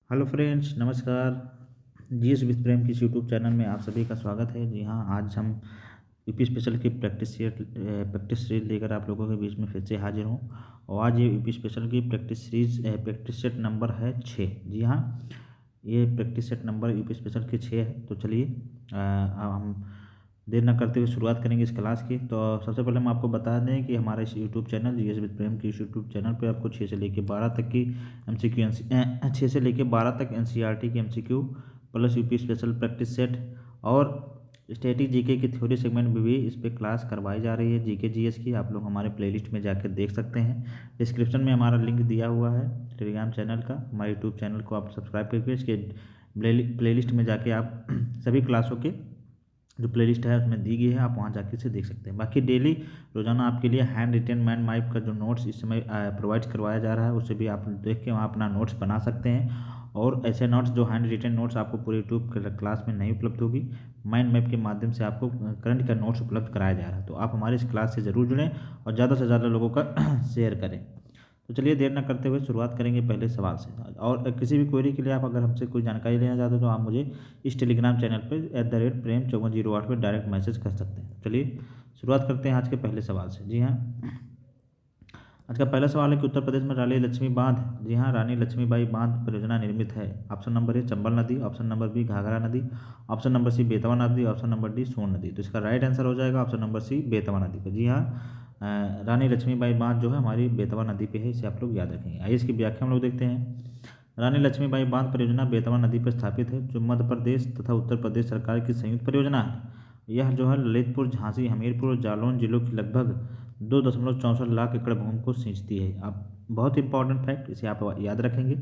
Hello friends, नमस्कार। GS with प्रेम की YouTube channel में आप सभी का स्वागत है। जी हाँ, आज हम यूपी स्पेशल की प्रैक्टिस सीरीज लेकर आप लोगों के बीच में फिर से हाजिर हूँ। और आज ये यूपी स्पेशल की प्रैक्टिस सेट नंबर है 6। जी हाँ, ये practice set number UP special के 6 है। तो चलिए हम देर न करते हुए शुरुआत करेंगे इस क्लास की। तो सबसे पहले हम आपको बता दें कि हमारे इस यूट्यूब चैनल जीएस विद प्रेम की यूट्यूब चैनल पे आपको 6 से लेकर 12 तक की एमसीक्यू 6 से लेकर 12 तक एनसीईआरटी की MCQ plus UP special practice set और स्टैटिक जीके की थ्योरी सेगमेंट में भी इस पर क्लास करवाई जा रही है। जीके जीएस की आप लोग हमारे प्लेलिस्ट में जाकर देख सकते हैं। डिस्क्रिप्शन में हमारा लिंक दिया हुआ है टेलीग्राम चैनल का। हमारे यूट्यूब चैनल को आप सब्सक्राइब करके इसके प्लेलिस्ट में जाके आप सभी क्लासों के जो प्लेलिस्ट है उसमें दी गई है, आप वहाँ जाके इसे देख सकते हैं। बाकी डेली रोजाना आपके लिए हैंड रिटेन मैन माइप का जो नोट्स इस समय प्रोवाइड करवाया जा रहा है, उससे भी आप देख के वहाँ अपना नोट्स बना सकते हैं। और ऐसे नोट्स जो हैंड रिटेन नोट्स आपको पूरे यूट्यूब क्लास में नहीं उपलब्ध होगी, माइंड मैप के माध्यम से आपको करंट का नोट्स उपलब्ध कराया जा रहा है। तो आप हमारी इस क्लास से ज़रूर जुड़ें और ज़्यादा से ज़्यादा लोगों का शेयर करें। तो चलिए देर न करते हुए शुरुआत करेंगे पहले सवाल से। और किसी भी क्वेरी के लिए आप अगर हमसे कोई जानकारी लेना चाहते हो तो आप मुझे इस टेलीग्राम चैनल पर @prem5408 पर डायरेक्ट मैसेज कर सकते हैं। चलिए शुरुआत करते हैं आज के पहले सवाल से। जी हाँ, आज का पहला सवाल है कि उत्तर प्रदेश में रानी लक्ष्मी बांध, जी हाँ, रानी लक्ष्मीबाई बांध परियोजना निर्मित है। ऑप्शन नंबर ए चंबल नदी, ऑप्शन नंबर बी घाघरा नदी, ऑप्शन नंबर सी बेतवा नदी, ऑप्शन नंबर डी सोन नदी। तो इसका राइट आंसर हो जाएगा ऑप्शन नंबर सी बेतवा नदी पर। जी हाँ, रानी लक्ष्मीबाई बांध जो है हमारी बेतवा नदी पे है, इसे आप लोग याद रखेंगे। आइए इसकी व्याख्या हम लोग देखते हैं। रानी लक्ष्मीबाई बांध परियोजना बेतवा नदी पर स्थापित है, जो मध्य प्रदेश तथा उत्तर प्रदेश सरकार की संयुक्त परियोजना है। यह जो है ललितपुर, झांसी, हमीरपुर और जालौन जिलों की लगभग 2.64 लाख एकड़ भूमि को सिंचती है। आप बहुत इंपॉर्टेंट फैक्ट, इसे आप याद रखेंगे।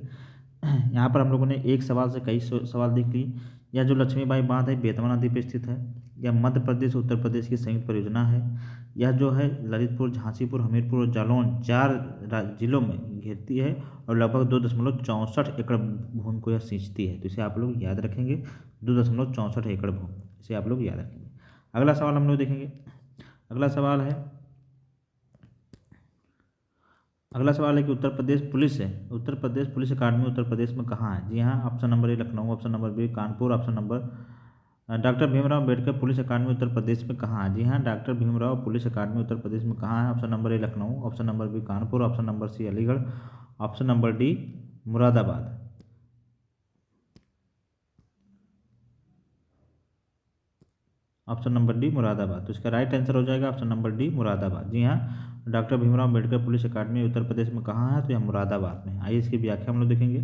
यहाँ पर हम लोगों ने एक सवाल से कई सवाल देख लिए। यह जो लक्ष्मीबाई बांध है बेतवा नदी पर स्थित है। यह मध्य प्रदेश उत्तर प्रदेश की संयुक्त परियोजना है। यह जो है ललितपुर, झांसीपुर, हमीरपुर और जालौन 4 जिलों में घेरती है और लगभग 2.64 एकड़ भूमि को यह सिंचती है। तो इसे आप लोग याद रखेंगे, 2.64 एकड़ भूमि, इसे आप लोग याद रखेंगे। अगला सवाल हम लोग देखेंगे। अगला सवाल है कि उत्तर प्रदेश पुलिस है, उत्तर प्रदेश पुलिस अकादमी उत्तर प्रदेश में कहाँ है। जी हाँ, option number A Lucknow, option number B Kanpur, option number doctor Bhimrao Ambedkar police अकादमी उत्तर प्रदेश में कहाँ है। जी हाँ, डॉक्टर भीमराव पुलिस अकादमी उत्तर प्रदेश में कहाँ है। Option number A Lucknow, option number B Kanpur, option number C Aligarh, option number D Moradabad. Option number D Moradabad. तो इसका राइट आंसर हो जाएगा ऑप्शन नंबर डी मुरादाबाद। जी हाँ, डॉक्टर भीमराव अम्बेडकर पुलिस अकादमी उत्तर प्रदेश में कहाँ है, तो यह मुरादाबाद में। आइए इसकी व्याख्या हम लोग देखेंगे।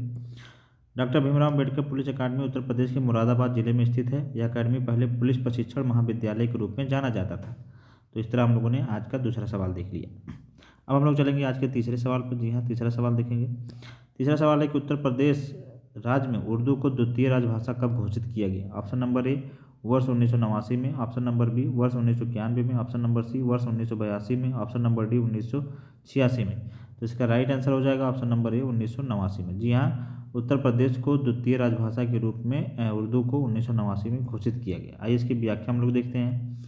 डॉक्टर भीमराव अम्बेडकर पुलिस अकादमी उत्तर प्रदेश के मुरादाबाद जिले में स्थित है। यह अकादमी पहले पुलिस प्रशिक्षण महाविद्यालय के रूप में जाना जाता था। तो इस तरह हम लोगों ने आज का दूसरा सवाल देख लिया। अब हम लोग चलेंगे आज के तीसरे सवाल पर। जी हाँ, तीसरा सवाल देखेंगे। तीसरा सवाल है कि उत्तर प्रदेश राज्य में उर्दू को द्वितीय राजभाषा कब घोषित किया गया। ऑप्शन नंबर ए वर्ष 1989 में, ऑप्शन नंबर बी वर्ष 1991 में, ऑप्शन नंबर सी वर्ष 1982 में, ऑप्शन नंबर डी 1986 में। तो इसका राइट आंसर हो जाएगा ऑप्शन नंबर ए 1989 में। जी हाँ, उत्तर प्रदेश को द्वितीय राजभाषा के रूप में उर्दू को 1989 में घोषित किया गया। आइए इसकी व्याख्या हम लोग देखते हैं।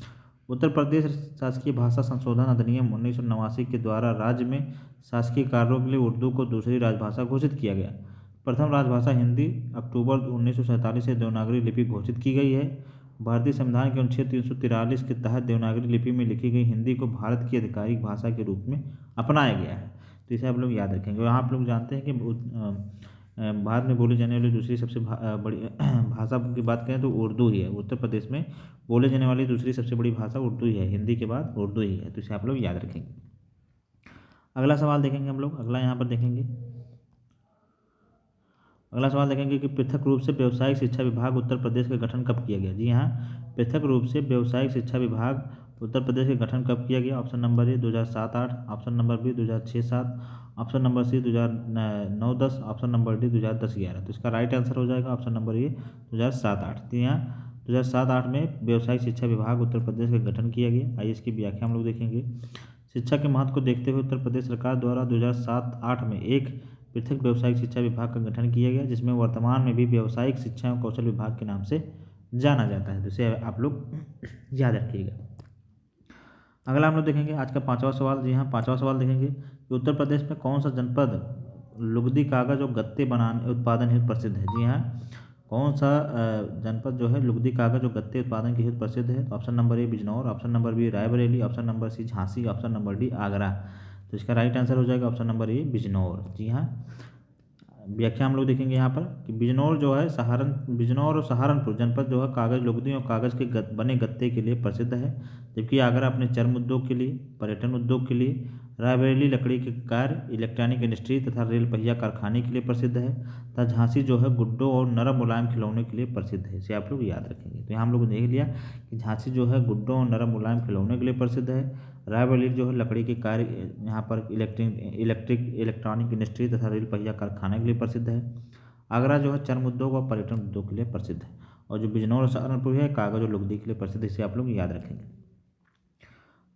उत्तर प्रदेश शासकीय भाषा संशोधन अधिनियम 1989 के द्वारा राज्य में शासकीय कार्यों के लिए उर्दू को दूसरी राजभाषा घोषित किया गया। प्रथम राजभाषा हिंदी अक्टूबर 1947 से देवनागरी लिपि घोषित की गई है। भारतीय संविधान के अनुच्छेद 343 के तहत देवनागरी लिपि में लिखी गई हिंदी को भारत की आधिकारिक भाषा के रूप में अपनाया गया है। तो इसे आप लोग याद रखेंगे। यहाँ आप लोग जानते हैं कि भारत में बोली जाने वाली दूसरी सबसे बड़ी भाषा की बात करें तो उर्दू ही है। उत्तर प्रदेश में बोले जाने वाली दूसरी सबसे बड़ी भाषा उर्दू ही है, हिंदी के बाद उर्दू ही है। तो इसे आप लोग याद रखेंगे। अगला सवाल देखेंगे हम लोग। अगला यहाँ पर देखेंगे, अगला सवाल देखेंगे कि पृथक रूप से व्यावसायिक शिक्षा विभाग उत्तर प्रदेश का गठन कब किया गया। जी हाँ, पृथक रूप से व्यावसायिक शिक्षा विभाग उत्तर प्रदेश का गठन कब किया गया। Option number A 2007-8, option number B 2006-7, option number C 2009-10, option number D 2010-11। तो इसका राइट आंसर हो जाएगा ऑप्शन नंबर ए 2007-8। जी हाँ, 2007-8 में व्यावसायिक शिक्षा विभाग उत्तर प्रदेश का गठन किया गया। आइए इसकी व्याख्या हम लोग देखेंगे। शिक्षा के महत्व को देखते हुए उत्तर प्रदेश सरकार द्वारा 2007-8 में एक पृथक व्यावसायिक शिक्षा विभाग का गठन किया गया, जिसमें वर्तमान में भी व्यावसायिक शिक्षा एवं कौशल विभाग के नाम से जाना जाता है। जिसे आप लोग याद रखिएगा। अगला हम लोग देखेंगे आज का पांचवा सवाल। जी हाँ, पांचवा सवाल देखेंगे कि उत्तर प्रदेश में कौन सा जनपद लुगदी कागज और गत्ते बनाने उत्पादन हेतु प्रसिद्ध है? जी हाँ, कौन सा जनपद जो है लुगदी कागज और गत्ते उत्पादन के हेतु प्रसिद्ध है? तो option number A Bijnor, option number B Raebareli, option number C Jhansi, option number D Agra. तो इसका राइट आंसर हो जाएगा ऑप्शन नंबर ए बिजनौर। जी हाँ, व्याख्या हम लोग देखेंगे यहाँ पर कि बिजनौर जो है बिजनौर और सहारनपुर जनपद जो है कागज लुगदी और कागज के बने गत्ते के लिए प्रसिद्ध है, जबकि आगरा अपने चर्म उद्योग के लिए, पर्यटन उद्योग के लिए, रायबरेली लकड़ी के कार्य, इलेक्ट्रॉनिक इंडस्ट्री तथा रेल पहिया कारखाने के लिए प्रसिद्ध है, तथा झांसी जो है गुड्डों और नरम मुलायम खिलौने के लिए प्रसिद्ध है। इसे आप लोग याद रखेंगे। तो यहाँ हम लोग देख लिया कि झांसी जो है गुड्डों और नरम मुलायम खिलौने के लिए प्रसिद्ध है, रायबरेली जो है लकड़ी के कार्य, यहाँ पर इलेक्ट्रॉनिक इंडस्ट्री तथा रेल पहिया कारखाने के लिए प्रसिद्ध है, आगरा जो है चर्म उद्योग और पर्यटन उद्योग के लिए प्रसिद्ध है, और जो बिजनौर और सहारनपुर है कागज और लुगदी के लिए प्रसिद्ध है। इसे आप लोग याद रखेंगे।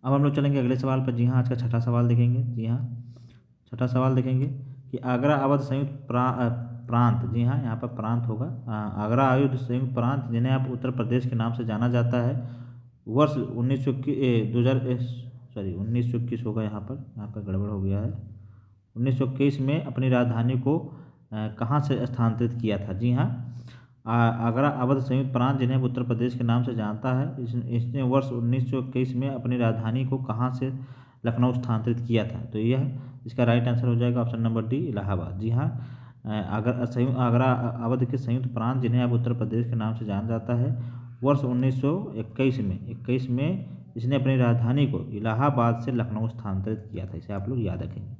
अब हम लोग चलेंगे अगले सवाल पर। जी हाँ, आज का छठा सवाल देखेंगे। जी हाँ, छठा सवाल देखेंगे कि आगरा अवध संयुक्त प्रांत, जी हाँ यहाँ पर प्रांत होगा, आगरा अवध संयुक्त प्रांत जिन्हें आप उत्तर प्रदेश के नाम से जाना जाता है, वर्ष 1921 होगा, यहाँ पर गड़बड़ हो गया है, 1921 में अपनी राजधानी को कहाँ से स्थानांतरित किया था? जी हाँ, आगरा अवध संयुक्त प्रांत जिन्हें उत्तर प्रदेश के नाम से जानता है, इसने वर्ष 1921 में अपनी राजधानी को कहाँ से लखनऊ स्थानांतरित किया था? तो यह इसका राइट आंसर हो जाएगा ऑप्शन नंबर डी इलाहाबाद। जी हाँ, आगरा अवध के संयुक्त प्रांत जिन्हें अब उत्तर प्रदेश के नाम से जाना जाता है, वर्ष 1921 में इसने अपनी राजधानी को इलाहाबाद से लखनऊ स्थानांतरित किया था। इसे आप लोग याद रखेंगे।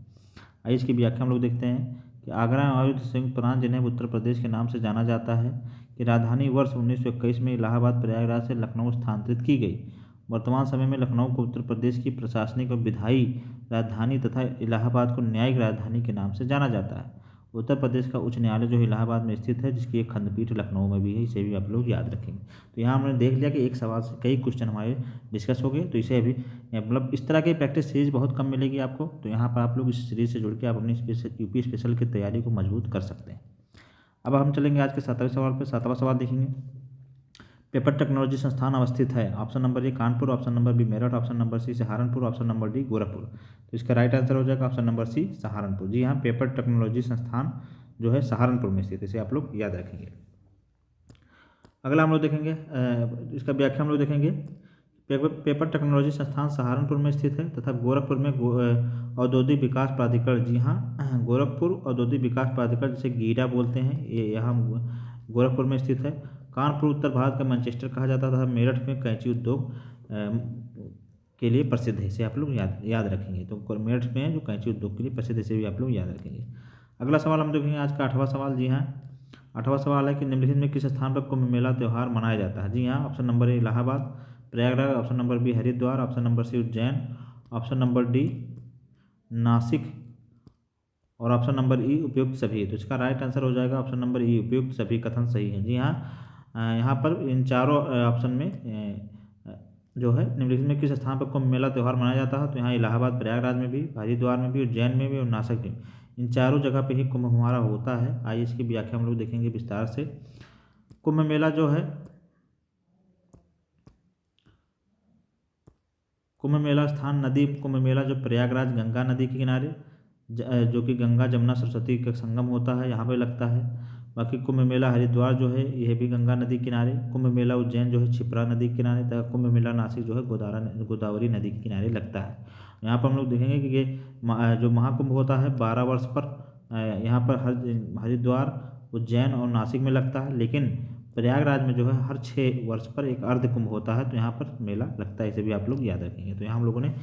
आइए इसकी व्याख्या हम लोग देखते हैं कि आगरा अवध संयुक्त प्रांत जिन्हें उत्तर प्रदेश के नाम से जाना जाता है कि राजधानी वर्ष 1921 में इलाहाबाद प्रयागराज से लखनऊ स्थानांतरित की गई। वर्तमान समय में लखनऊ को उत्तर प्रदेश की प्रशासनिक और विधायी राजधानी तथा इलाहाबाद को न्यायिक राजधानी के नाम से जाना जाता है। उत्तर प्रदेश का उच्च न्यायालय जो इलाहाबाद में स्थित है, जिसकी एक खंडपीठ लखनऊ में भी है, इसे भी आप लोग याद रखेंगे। तो यहाँ हमने देख लिया कि एक सवाल से कई क्वेश्चन हमारे डिस्कस हो गए। तो इसे अभी मतलब इस तरह की प्रैक्टिस सीरीज बहुत कम मिलेगी आपको। तो यहाँ पर आप लोग इस सीरीज से जुड़ के आप अपनी यूपी स्पेशल की तैयारी को मजबूत कर सकते हैं। अब हम चलेंगे आज के 7वें सवाल पर। 7वां सवाल देखेंगे, पेपर टेक्नोलॉजी संस्थान अवस्थित है? Option number A Kanpur, option number B Meerut, option number C Saharanpur, option number D Gorakhpur. तो इसका राइट आंसर हो जाएगा ऑप्शन नंबर सी सहारनपुर। जी हाँ, पेपर टेक्नोलॉजी संस्थान जो है सहारनपुर में स्थित है। इसे आप लोग याद रखेंगे। अगला हम लोग देखेंगे, इसका व्याख्या हम लोग देखेंगे। पेपर टेक्नोलॉजी संस्थान सहारनपुर में स्थित है तथा गोरखपुर में औद्योगिक विकास प्राधिकरण, जी हाँ गोरखपुर औद्योगिक विकास प्राधिकरण जिसे गीडा बोलते हैं, ये यहाँ गोरखपुर में स्थित है। कानपुर उत्तर भारत का मैनचेस्टर कहा जाता था। मेरठ में कैंची उद्योग के लिए प्रसिद्ध है। इसे आप लोग याद रखेंगे। तो मेरठ में जो कैंची उद्योग के लिए प्रसिद्ध है, इसे भी आप लोग याद रखेंगे। अगला सवाल हम देखेंगे आज का 8वां सवाल। जी हाँ, 8वां सवाल है कि निम्नलिखित में किस स्थान पर कुंभ मेला त्यौहार मनाया जाता है? जी हाँ, option number A Allahabad, Prayagraj, option number B Haridwar, option number C Ujjain, option number D Nashik और ऑप्शन नंबर ई उपयुक्त सभी। तो इसका राइट आंसर हो जाएगा ऑप्शन नंबर ई उपयुक्त सभी कथन सही है। जी हाँ, यहाँ पर इन चारों ऑप्शन में जो है निम्नलिखित में किस स्थान पर कुंभ मेला त्यौहार मनाया जाता है? तो यहाँ इलाहाबाद प्रयागराज में भी, हरिद्वार में भी, उज्जैन में भी और नासिक में, इन चारों जगह पे ही कुंभ हमारा होता है। आइए इसकी व्याख्या हम लोग देखेंगे विस्तार से। कुंभ मेला जो है, कुंभ मेला स्थान नदी, कुंभ मेला जो प्रयागराज गंगा नदी के किनारे जो कि गंगा जमुना सरस्वती का संगम होता है, यहाँ पे लगता है। बाकी कुंभ मेला हरिद्वार जो है यह भी गंगा नदी किनारे, कुंभ मेला उज्जैन जो है क्षिप्रा नदी के किनारे तथा कुंभ मेला नासिक जो है गोदावरी नदी के किनारे लगता है। यहाँ पर हम लोग देखेंगे कि ये जो महाकुंभ होता है 12 वर्ष पर यहाँ पर हरिद्वार, उज्जैन और नासिक में लगता है, लेकिन प्रयागराज में जो है हर 6 वर्ष पर एक अर्ध कुंभ होता है, तो यहाँ पर मेला लगता है। इसे भी आप लोग याद रखेंगे। तो यहाँ हम लोगों ने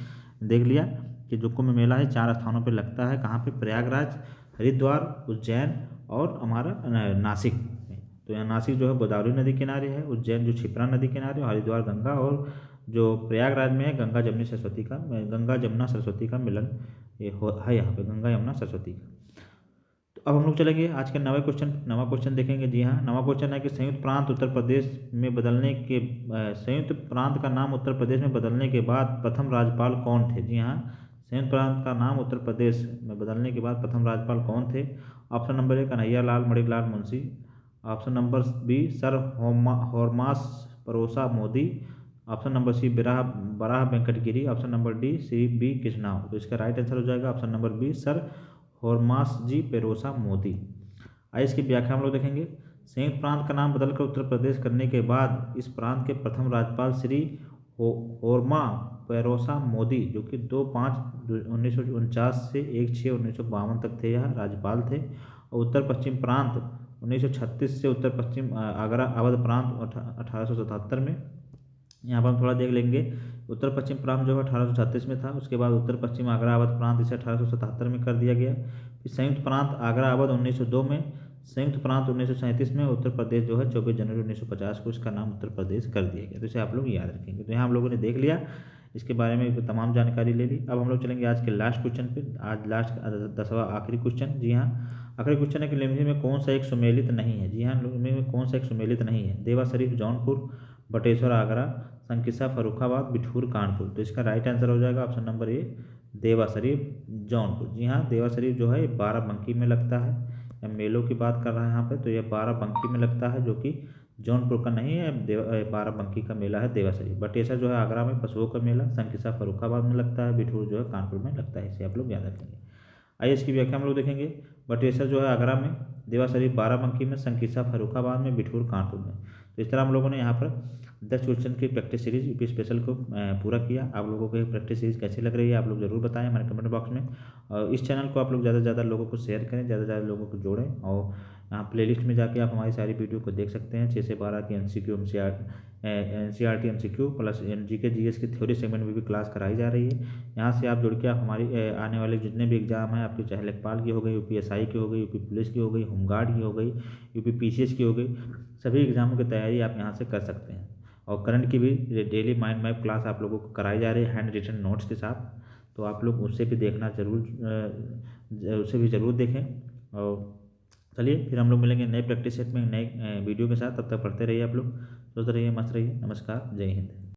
देख लिया कि जो कुंभ मेला है 4 स्थानों पर लगता है। कहाँ पे? प्रयागराज, हरिद्वार, उज्जैन और हमारा नासिक में। तो यहाँ नासिक जो है गोदावरी नदी किनारे है, उज्जैन जो क्षिप्रा नदी किनारे, हरिद्वार गंगा, और जो प्रयागराज में है गंगा जमुना सरस्वती का मिलन है यहाँ पे, गंगा यमुना सरस्वती का। तो अब हम लोग चलेंगे आज के 9वां क्वेश्चन देखेंगे। जी हाँ, 9वां क्वेश्चन है कि संयुक्त प्रांत का नाम उत्तर प्रदेश में बदलने के बाद प्रथम राज्यपाल कौन थे? जी हाँ, संयुक्त प्रांत का नाम उत्तर प्रदेश में बदलने के बाद प्रथम राज्यपाल कौन थे? Option number A Kanhaiya Lal Maneklal Munshi, option number B sir Hormas Peroshaw Mody, option number C Varaha Venkatagiri, option number D C B कृष्णाव। तो इसका राइट आंसर हो जाएगा option number B sir Hormasji Peroshaw Mody. आइए इसकी व्याख्या हम लोग देखेंगे। संयुक्त प्रांत का नाम बदलकर उत्तर प्रदेश करने के बाद इस प्रांत के प्रथम राज्यपाल श्री होर्मा पेरोसा मोदी, जो कि 2/5/1949 से 1/6/1952 तक थे, यह राज्यपाल थे। और उत्तर पश्चिम प्रांत 1936 से उत्तर पश्चिम आगरा अवध प्रांत 1877 में। यहाँ पर हम थोड़ा देख लेंगे। उत्तर पश्चिम प्रांत जो है 1836 में था, उसके बाद उत्तर पश्चिम आगरा अवध प्रांत इसे 1877 में कर दिया गया। फिर संयुक्त प्रांत आगरा अवध 1902 में, संयुक्त प्रांत 1937 में। उत्तर प्रदेश जो है 24 जनवरी 1950 को इसका नाम उत्तर प्रदेश कर दिया गया। तो इसे आप लोग याद रखेंगे। तो यहाँ हम लोगों ने देख लिया, इसके बारे में तमाम जानकारी ले ली। अब हम लोग चलेंगे आज के लास्ट क्वेश्चन पे। आज लास्ट 10वां आखिरी क्वेश्चन। जी हाँ, आखिरी क्वेश्चन है कि निम्न में कौन सा एक सुमेलित नहीं है। जी हाँ, निम्न में कौन सा एक सुमेलित नहीं है। देवा शरीफ जौनपुर, बटेश्वर आगरा, संकिसा फर्रुखाबाद, बिठूर कानपुर। तो इसका राइट आंसर हो जाएगा ऑप्शन नंबर ए, देवा शरीफ जौनपुर। जी हाँ, देवा शरीफ जो है 12बंकी में लगता है। या मेलों की बात कर रहा है यहाँ पे, तो यह 12बंकी में लगता है, जो कि जौनपुर का नहीं है। 12बंकी का मेला है देवा शरीफ। बटेश्वर जो है आगरा में पशुओं का मेला, संकिसा फर्रुखाबाद में लगता है, बिठूर जो है कानपुर में लगता है। इसे आप लोग याद रखेंगे। आइए इसकी व्याख्या हम लोग देखेंगे। बटेश्वर जो है आगरा में, देवा शरीफ 12बंकी में, संकिसा फर्रुखाबाद में, बिठूर कानपुर में। तो इस तरह हम लोगों ने यहाँ पर 10 क्वेश्चन की प्रैक्टिस सीरीज यूपी स्पेशल को पूरा किया। आप लोगों को ये प्रैक्टिस सीरीज कैसी लग रही है आप लोग जरूर बताएं हमारे कमेंट बॉक्स में। और इस चैनल को आप लोग ज़्यादा से ज़्यादा लोगों को शेयर करें, ज़्यादा से ज़्यादा लोगों को जोड़ें। और यहाँ प्लेलिस्ट में जाके आप हमारी सारी वीडियो को देख सकते हैं। 6 से 12 की NCERT MCQ plus GK GS की थ्योरी सेगमेंट में भी क्लास कराई जा रही है। यहाँ से आप जुड़ के आप हमारी आने वाले जितने भी एग्जाम हैं आपके, चाहे लेखपाल की हो गई, UPSI की हो गई, यूपी पुलिस की हो गई, होमगार्ड की हो गई, यूपी PCS की हो गई, सभी एग्जामों की तैयारी आप यहाँ से कर सकते हैं। और करंट की भी डेली माइंड मैप क्लास आप लोगों को कराई जा रही है हैंड रिटन नोट्स के साथ। तो आप लोग उससे भी देखना उसे भी ज़रूर देखें। और चलिए फिर हम लोग मिलेंगे नए प्रैक्टिस सेट में नए वीडियो के साथ। तब तक पढ़ते रहिए आप लोग, स्वस्थ रहिए, मस्त रहिए। नमस्कार, जय हिंद।